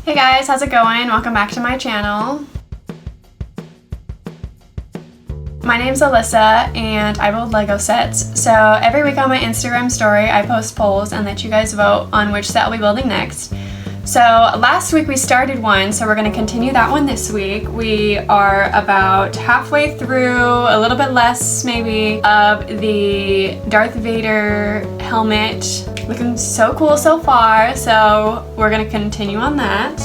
Hey guys, how's it going? Welcome back to my channel. My name's Alyssa and I build Lego sets. So every week on my Instagram story I post polls and let you guys vote on which set I'll be building next. So last week we started one, so we're going to continue that one this week. We are about halfway through, a little bit less maybe, of the Darth Vader helmet. Looking so cool so far, so we're going to continue on that.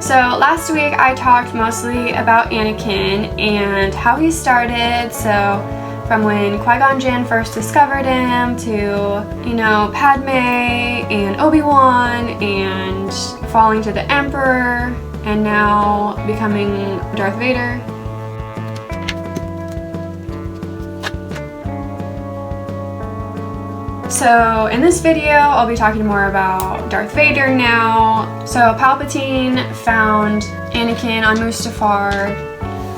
So last week I talked mostly about Anakin and how he started, so from when Qui-Gon Jinn first discovered him to, you know, Padme and Obi-Wan and falling to the Emperor and now becoming Darth Vader. So in this video, I'll be talking more about Darth Vader now. So Palpatine found Anakin on Mustafar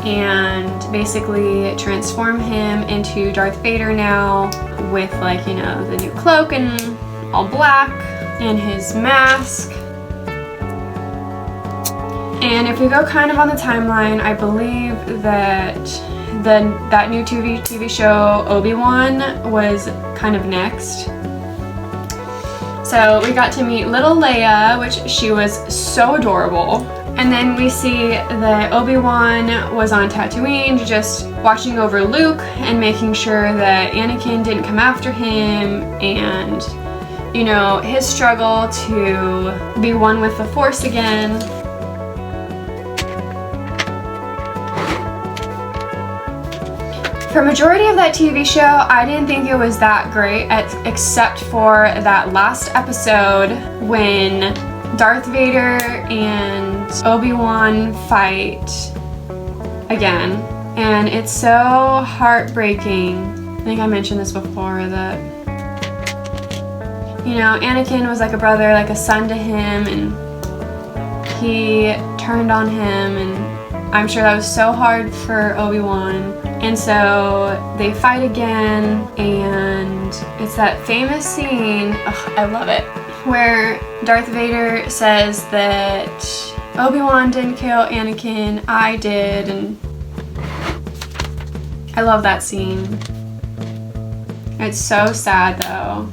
and basically transformed him into Darth Vader now with, like, you know, the new cloak and all black and his mask. And if we go kind of on the timeline, I believe that that new TV show Obi-Wan was kind of next. So we got to meet little Leia, which she was so adorable. And then we see that Obi-Wan was on Tatooine just watching over Luke and making sure that Anakin didn't come after him, and, you know, his struggle to be one with the Force again. For majority of that TV show, I didn't think it was that great, except for that last episode when Darth Vader and Obi-Wan fight again. And it's so heartbreaking. I think I mentioned this before, that, you know, Anakin was like a brother, like a son to him, and he turned on him, and I'm sure that was so hard for Obi-Wan. And so they fight again, and it's that famous scene, I love it, where Darth Vader says that Obi-Wan didn't kill Anakin, I did, and I love that scene. It's so sad though.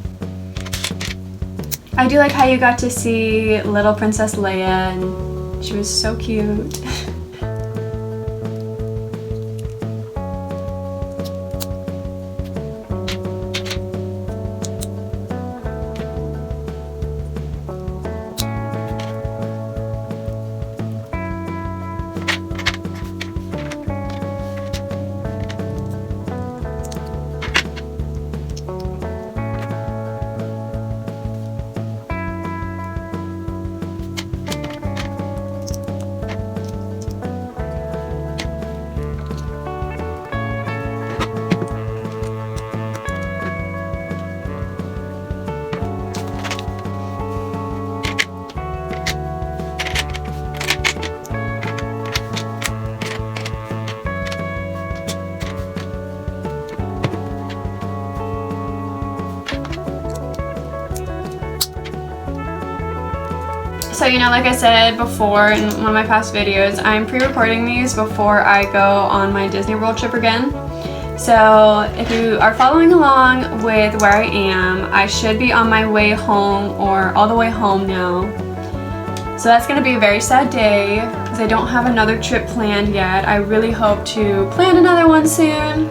I do like how you got to see little Princess Leia, and she was so cute. So, you know, like I said before in one of my past videos, I'm pre-recording these before I go on my Disney World trip again. So if you are following along with where I am, I should be on my way home or all the way home now. So that's gonna be a very sad day because I don't have another trip planned yet. I really hope to plan another one soon.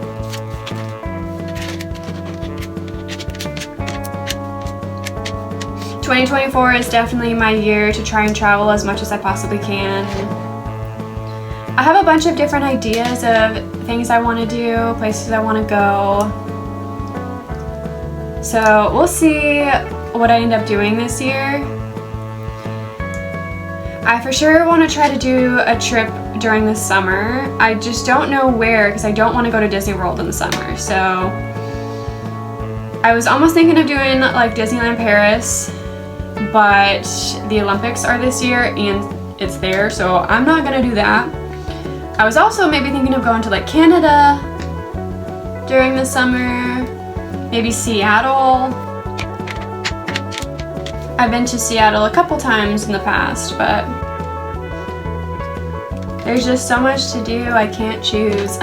"2024 is definitely my year to try and travel as much as I possibly can. I have a bunch of different ideas of things I want to do, places I want to go. So we'll see what I end up doing this year. I for sure want to try to do a trip during the summer. I just don't know where because I don't want to go to Disney World in the summer. So I was almost thinking of doing like Disneyland Paris, but the Olympics are this year and it's there, so I'm not gonna do that. I was also maybe thinking of going to like Canada during the summer, maybe Seattle. I've been to Seattle a couple times in the past, but there's just so much to do, I can't choose.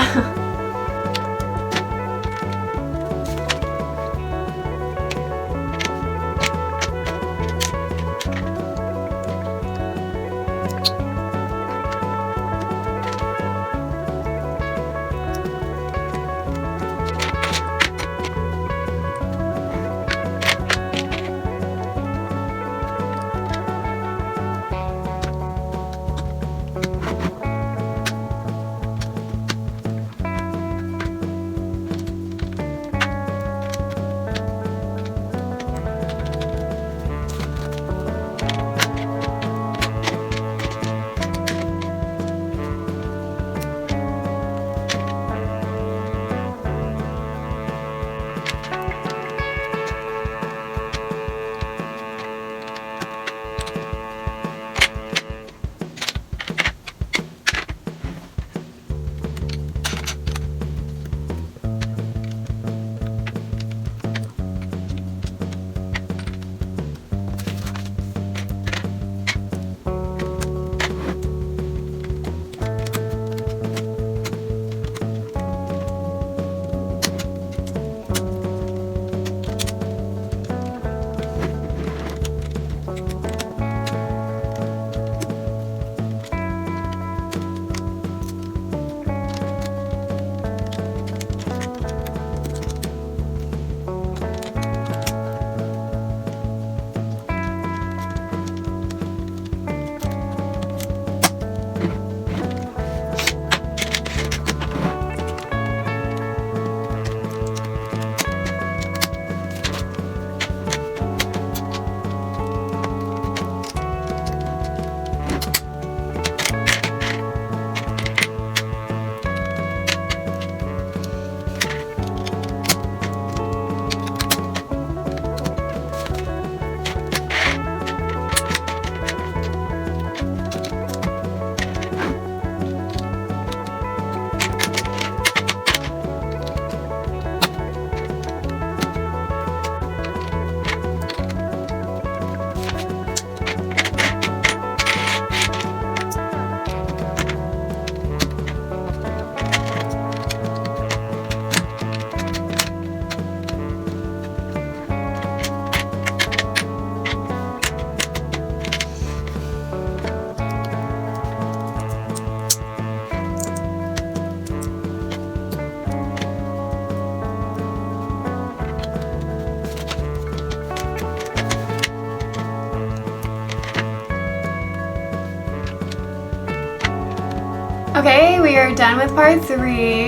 Okay, we are done with part 3.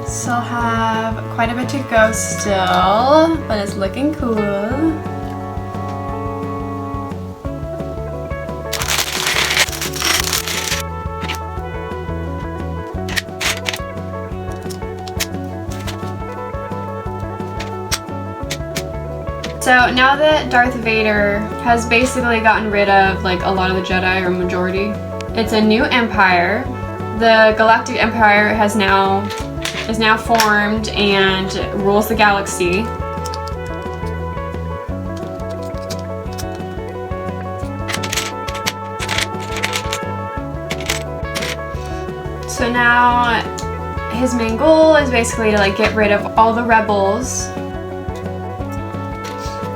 Still have quite a bit to go still, but it's looking cool. So now that Darth Vader has basically gotten rid of like a lot of the Jedi, or majority, it's a new empire. The Galactic Empire is now formed and rules the galaxy. So now his main goal is basically to like get rid of all the rebels.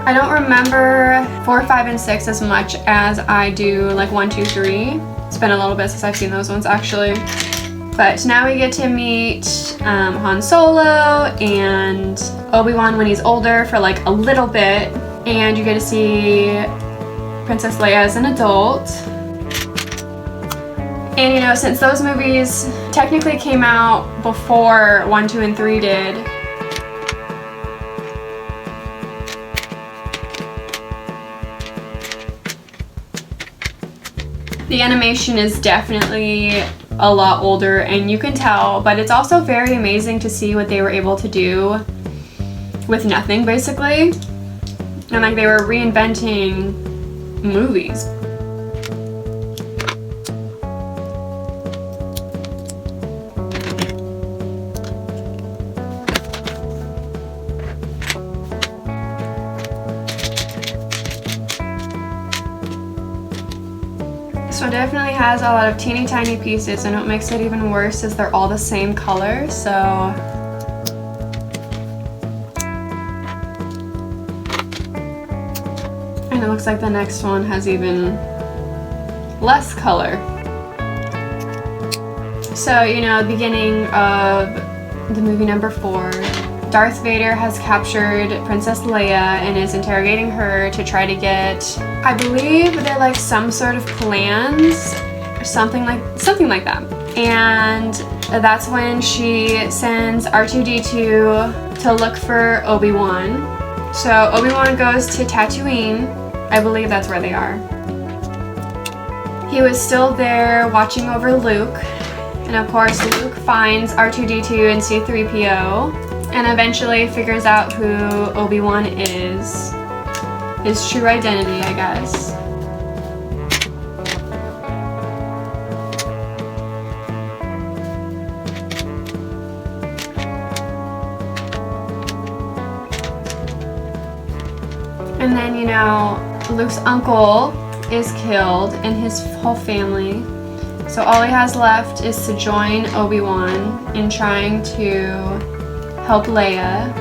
I don't remember 4, 5, and 6 as much as I do like 1, 2, 3. It's been a little bit since I've seen those ones actually. But now we get to meet Han Solo and Obi-Wan when he's older for like a little bit. And you get to see Princess Leia as an adult. And you know, since those movies technically came out before 1, 2, and 3 did, the animation is definitely a lot older, and you can tell, but it's also very amazing to see what they were able to do with nothing, basically. And like they were reinventing movies. This one definitely has a lot of teeny tiny pieces, and what makes it even worse is they're all the same color, so and it looks like the next one has even less color. So, you know, beginning of the movie number 4, Darth Vader has captured Princess Leia and is interrogating her to try to get, I believe they're like some sort of plans or something like that. And that's when she sends R2-D2 to look for Obi-Wan. So Obi-Wan goes to Tatooine. I believe that's where they are. He was still there watching over Luke. And of course Luke finds R2-D2 and C-3PO. And eventually figures out who Obi-Wan is. His true identity, I guess. And then, you know, Luke's uncle is killed and his whole family. So all he has left is to join Obi-Wan in trying to help Leia.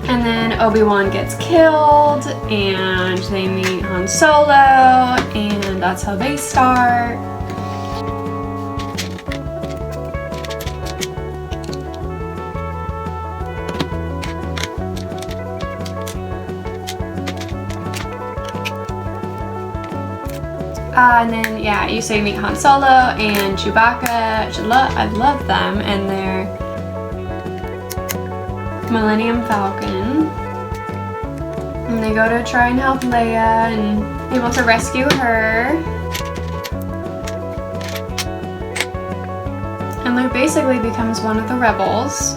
And then Obi-Wan gets killed and they meet Han Solo, and that's how they start. And then, yeah, you say meet Han Solo and Chewbacca. I love them and their Millennium Falcon. And they go to try and help Leia and able to rescue her. And Luke basically becomes one of the rebels.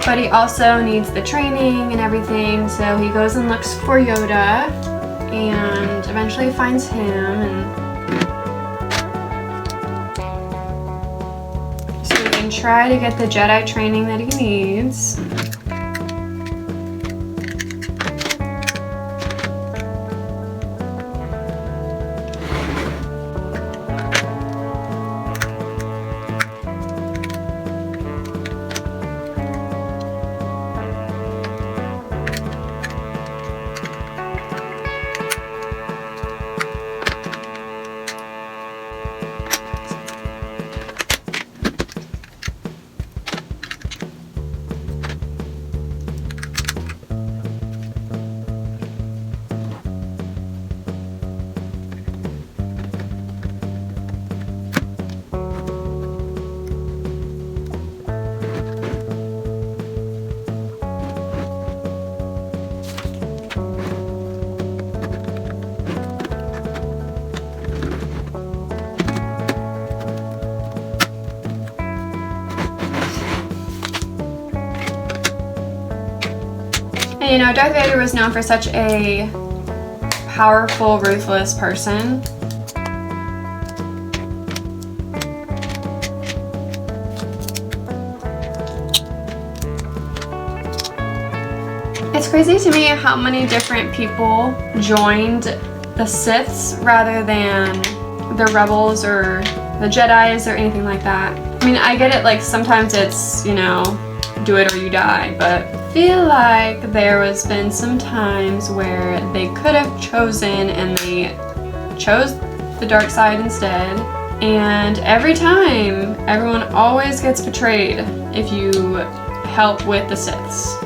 But he also needs the training and everything, so he goes and looks for Yoda and eventually finds him, and try to get the Jedi training that he needs. And you know, Darth Vader was known for such a powerful, ruthless person. It's crazy to me how many different people joined the Siths rather than the rebels or the Jedis or anything like that. I mean, I get it, like sometimes it's, you know, do it or you die, but I feel like there has been some times where they could have chosen and they chose the dark side instead. And every time, everyone always gets betrayed if you help with the Siths.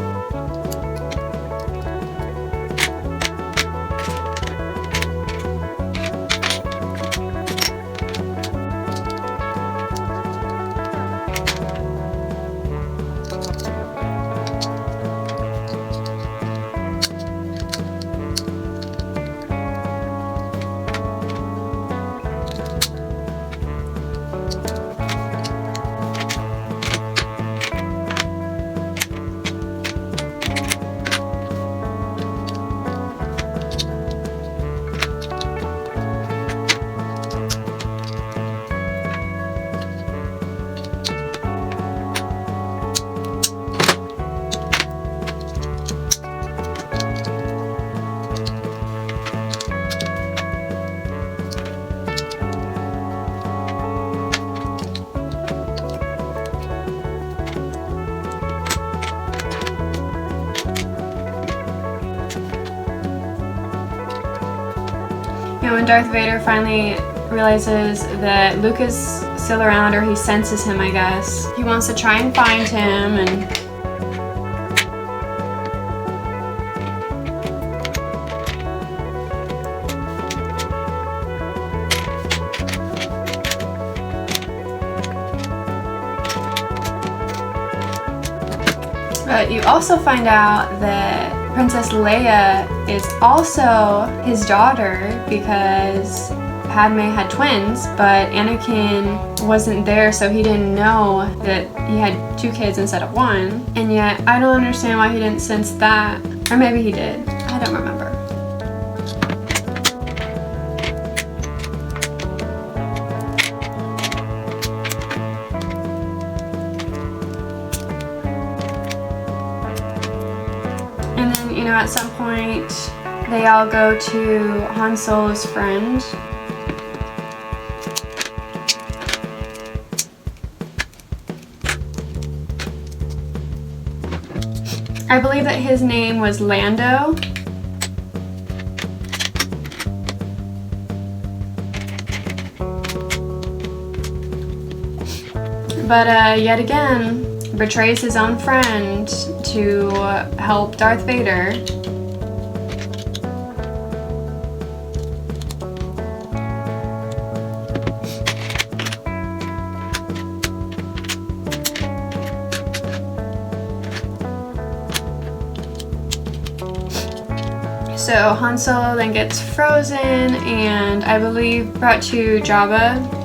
You know, when Darth Vader finally realizes that Luke is still around, or he senses him, I guess, he wants to try and find him, and but you also find out that Princess Leia is also his daughter because Padme had twins, but Anakin wasn't there, so he didn't know that he had 2 kids instead of 1. And yet, I don't understand why he didn't sense that. Or maybe he did. I don't remember. And then, you know, at some point, they all go to Han Solo's friend. I believe that his name was Lando. But yet again, betrays his own friend to help Darth Vader. So Han Solo then gets frozen and I believe brought to Jabba.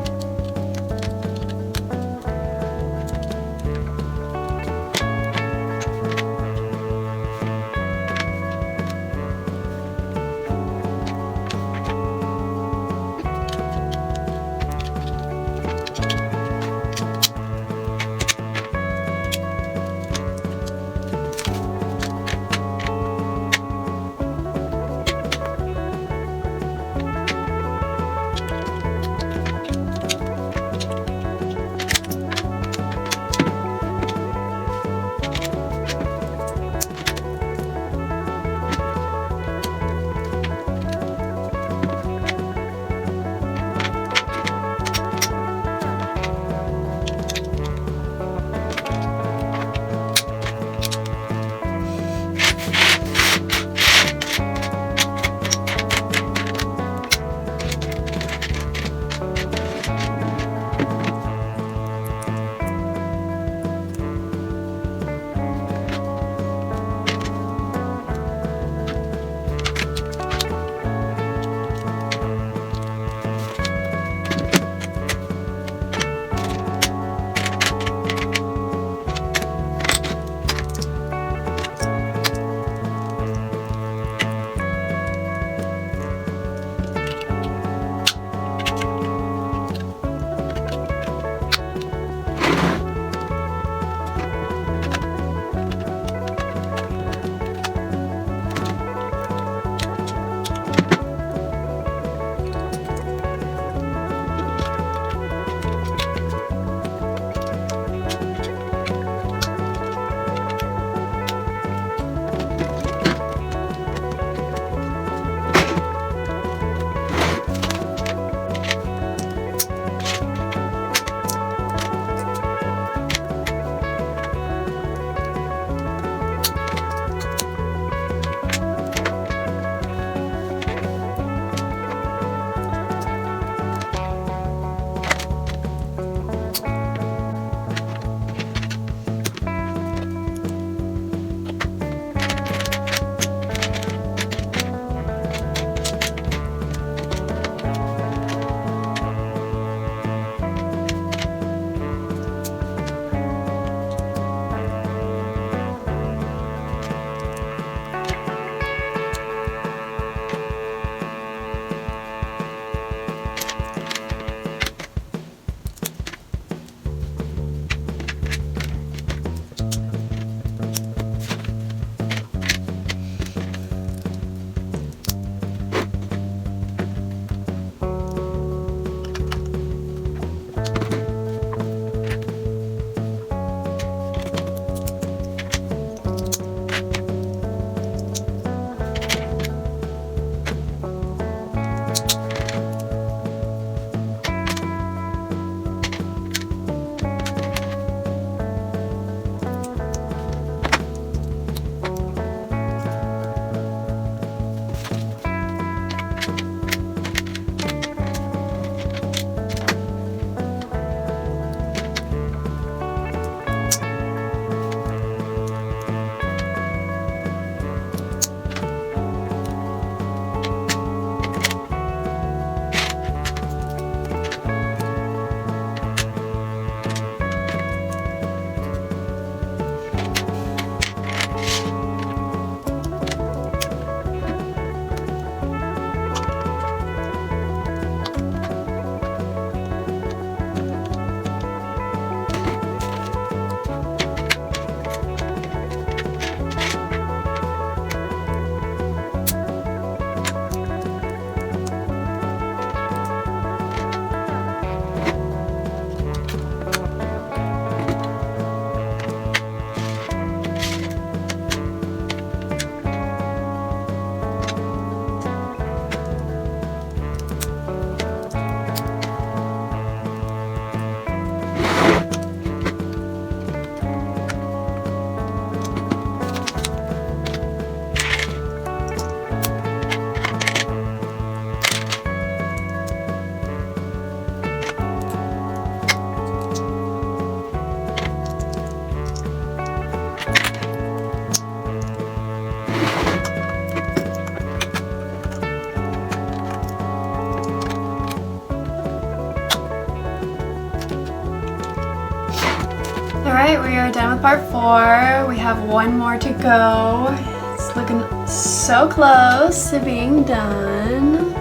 Alright, we are done with part 4. We have one more to go. It's looking so close to being done.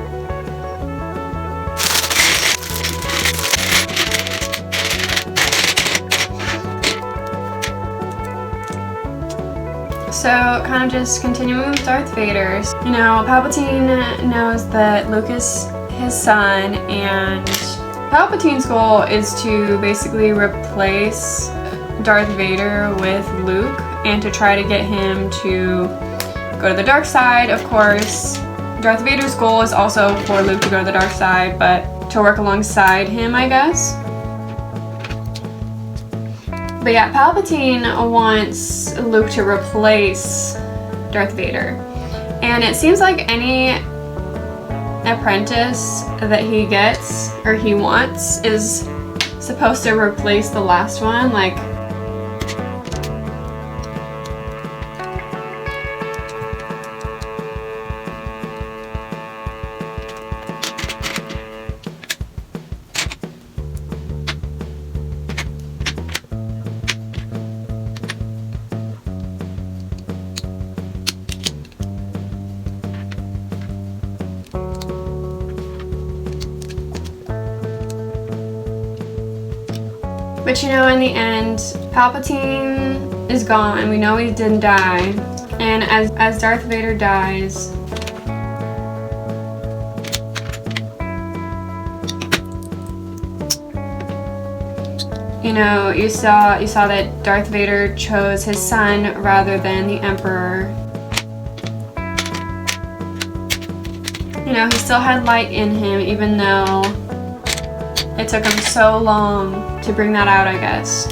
So, kind of just continuing with Darth Vader. You know, Palpatine knows that Luke is his son, and Palpatine's goal is to basically replace Darth Vader with Luke and to try to get him to go to the dark side. Of course, Darth Vader's goal is also for Luke to go to the dark side, but to work alongside him, I guess. But yeah, Palpatine wants Luke to replace Darth Vader. And it seems like any apprentice that he gets, or he wants, is supposed to replace the last one. Like, but you know, in the end, Palpatine is gone. We know he didn't die. And as Darth Vader dies, you know, you saw that Darth Vader chose his son rather than the Emperor. You know, he still had light in him, even though it took him so long to bring that out, I guess.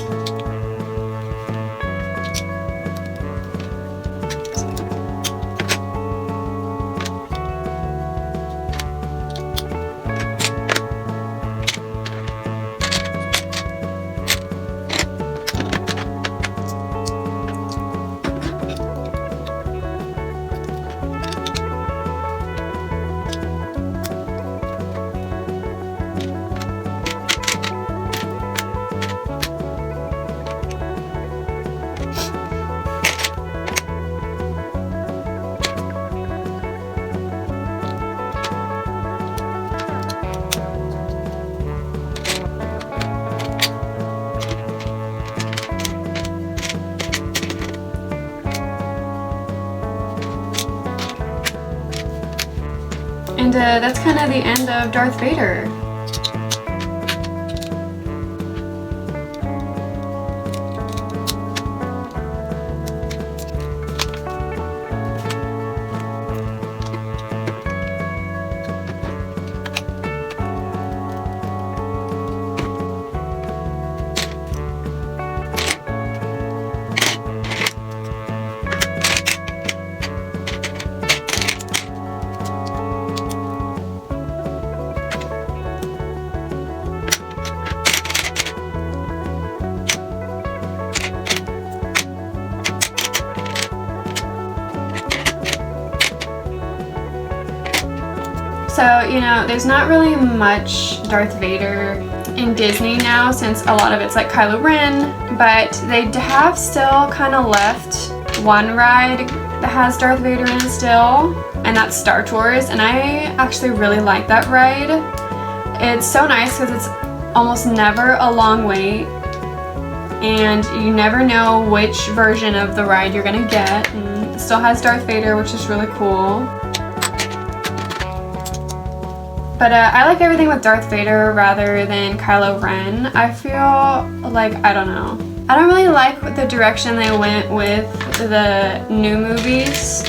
And that's kind of the end of Darth Vader. So, you know, there's not really much Darth Vader in Disney now, since a lot of it's like Kylo Ren, but they have still kind of left one ride that has Darth Vader in it still, and that's Star Tours, and I actually really like that ride. It's so nice because it's almost never a long wait, and you never know which version of the ride you're gonna get, and it still has Darth Vader, which is really cool. But I like everything with Darth Vader rather than Kylo Ren. I feel like, I don't know. I don't really like the direction they went with the new movies.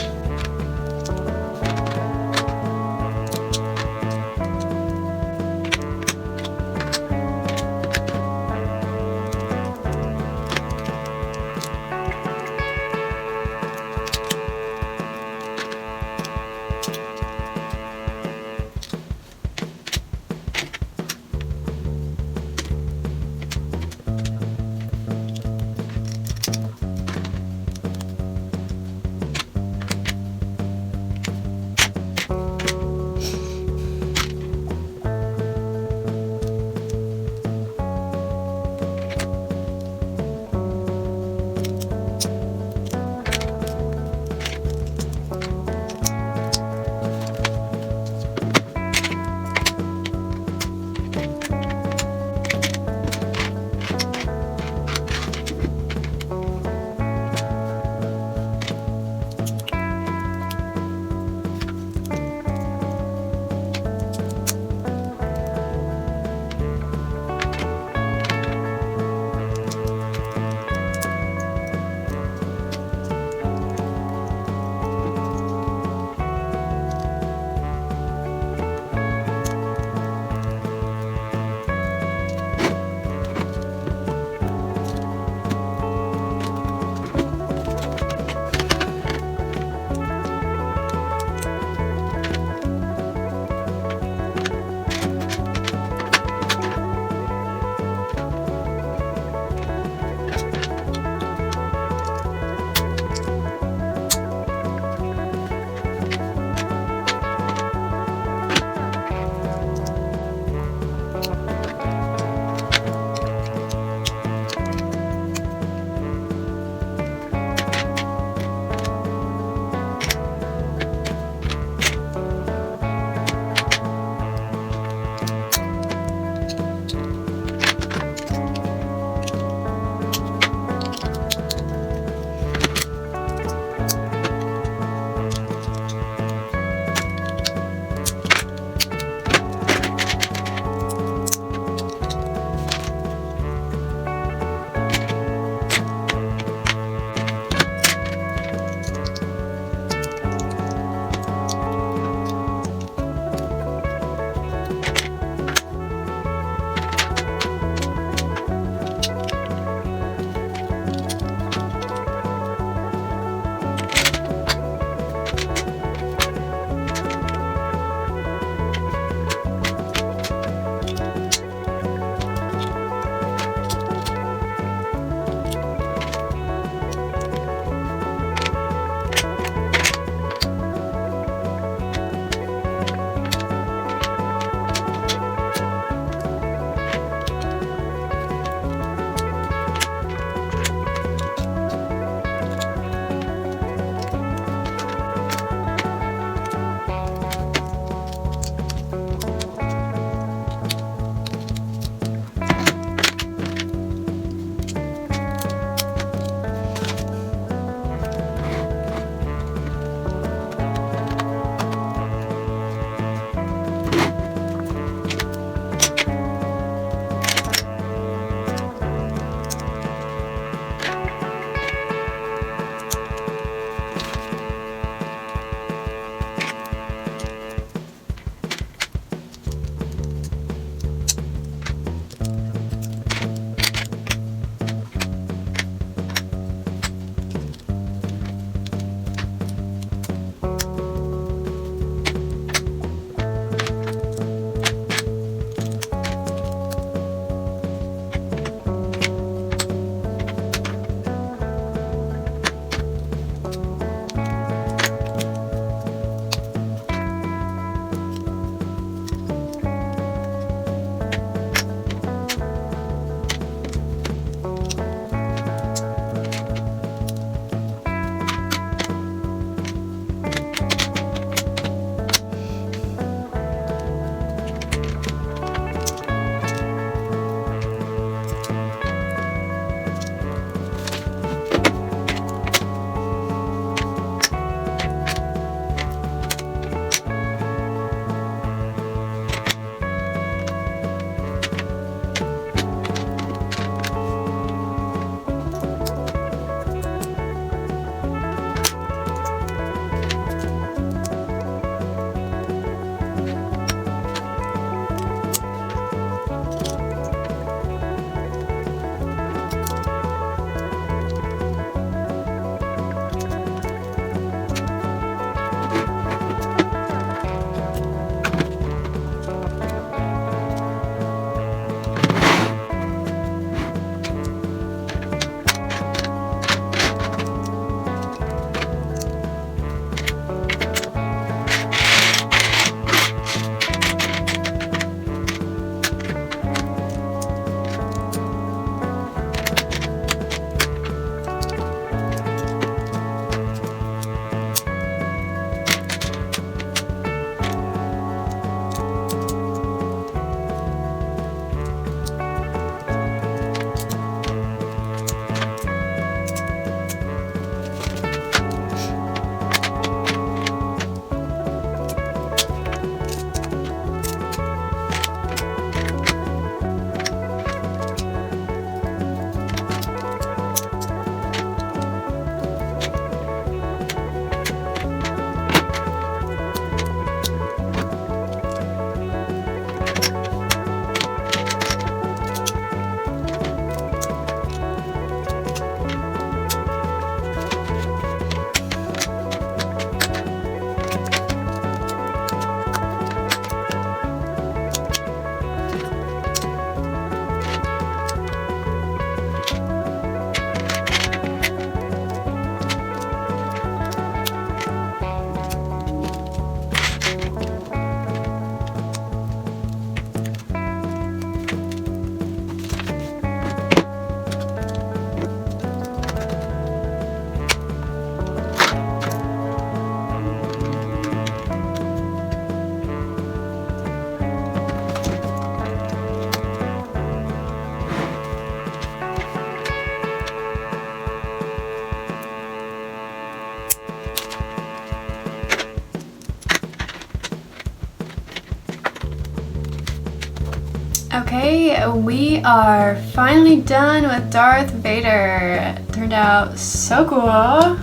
Okay, we are finally done with Darth Vader. It turned out so cool.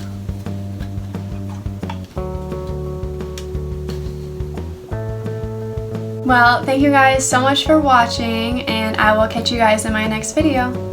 Well, thank you guys so much for watching, and I will catch you guys in my next video.